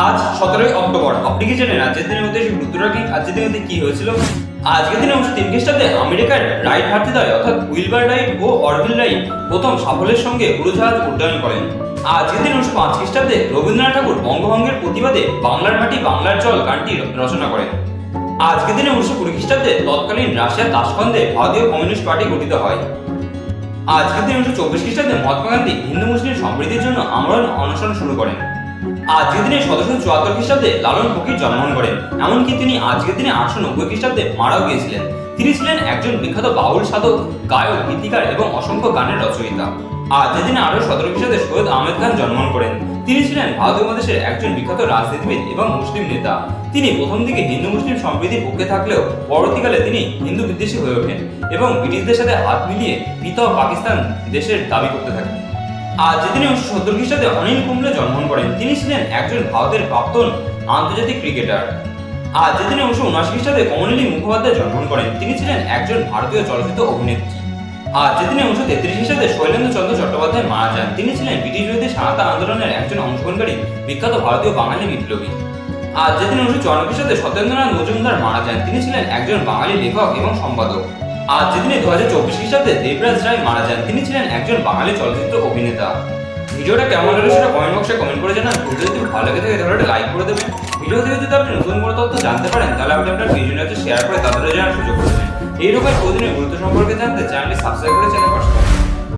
আজ 17ই অক্টোবর। আপনি কি জানেন আজকের দিনের মধ্যে গুরুত্বটা কি? আজকের দিনের মধ্যে কি হয়েছিল? আজকের দিনে 1903 খ্রিস্টাব্দে আমেরিকার রাইট ভাতৃদ্বয় অর্থাৎ উইলবার রাইট ও অরভিল রাইট প্রথম সাফল্যের সঙ্গে উড়োজাহাজ উড্ডয়ন করেন। আজকের দিনে 1905 খ্রিস্টাব্দে রবীন্দ্রনাথ ঠাকুর বঙ্গভঙ্গের প্রতিবাদে বাংলার মাটি বাংলার জল গানটি রচনা করেন। আজকের দিনে 1920 খ্রিস্টাব্দে তৎকালীন রাশিয়ার তাশখন্দে ভারতীয় কমিউনিস্ট পার্টি গঠিত হয়। আজকের দিনে 1924 খ্রিস্টাব্দে মহাত্মা গান্ধী হিন্দু মুসলিম সমৃদ্ধির জন্য আমরণ অনশন শুরু করেন। আজকের দিনে 1774 খ্রিস্টাব্দে লালন ফকির জন্মগ্রহণ করেন। এমনকি তিনি আজকের দিনে 890 খ্রিস্টাব্দে মারাও গিয়েছিলেন। তিনি ছিলেন একজন বিখ্যাত বাউল সাধক, গায়ক, গীতিকার এবং অসংখ্য গানের রচয়িতা। আজকের দিনে 1817 খ্রিস্টাব্দে সৈয়দ আহমেদ খান জন্মগ্রহণ করেন। তিনি ছিলেন ভারত উপমহাদেশের একজন বিখ্যাত রাজনীতিবিদ এবং মুসলিম নেতা। তিনি প্রথম দিকে হিন্দু মুসলিম সম্প্রীতির পক্ষে থাকলেও পরবর্তীকালে তিনি হিন্দু বিদ্বেষী হয়ে ওঠেন এবং ব্রিটিশদের সাথে হাত মিলিয়ে পৃথক পাকিস্তান দেশের দাবি করতে থাকেন। আজ যেদিনে 1970 খ্রিস্টাব্দে অনিল কুম্বলে জন্মগ্রহণ করেন। তিনি ছিলেন একজন ভারতের প্রাক্তন আন্তর্জাতিক ক্রিকেটার। আজ যেদিনে 1979 খ্রিস্টাব্দে কমলিনী মুখোপাধ্যায় জন্মগ্রহণ করেন। তিনি ছিলেন একজন ভারতীয় চলচ্চিত্র অভিনেত্রী। আজ যেদিনে 1933 খ্রিস্টাব্দে শৈলেন্দ্র চন্দ্র চট্টোপাধ্যায় মারা যান। তিনি ছিলেন ব্রিটিশ বিরোধী স্বাধীনতা আন্দোলনের একজন অংশগ্রহণকারী বিখ্যাত ভারতীয় বাঙালি বিপ্লবী। আজ যেদিনে 1954 খ্রিস্টাব্দে সত্যেন্দ্রনাথ মজুমদার মারা যান। তিনি ছিলেন একজন বাঙালি লেখক এবং সম্পাদক। আজ যেদিনে 2024 খ্রিস্টাব্দে দেবরাজ রায় মারা যান। তিনি ছিলেন একজন বাঙালি চলচ্চিত্র অভিনেতা। ভিডিওটা কেমন লাগলো সেটা কমেন্ট বক্সে কমেন্ট করে জানান। ভিডিও যদি ভালো লাগে থাকে তাহলে একটা লাইক করে দেবেন। ভিডিও থেকে যদি আপনি নতুন কোনো তথ্য জানতে পারেন তাহলে আপনি আপনার ভিডিওটা শেয়ার করে তাদের জানার সুযোগ করে দেবেন। এইরকম প্রতিদিনের গুরুত্ব সম্পর্কে জানতে চ্যানেলটি সাবস্ক্রাইব করে চ্যানেল পাশে থাকুন।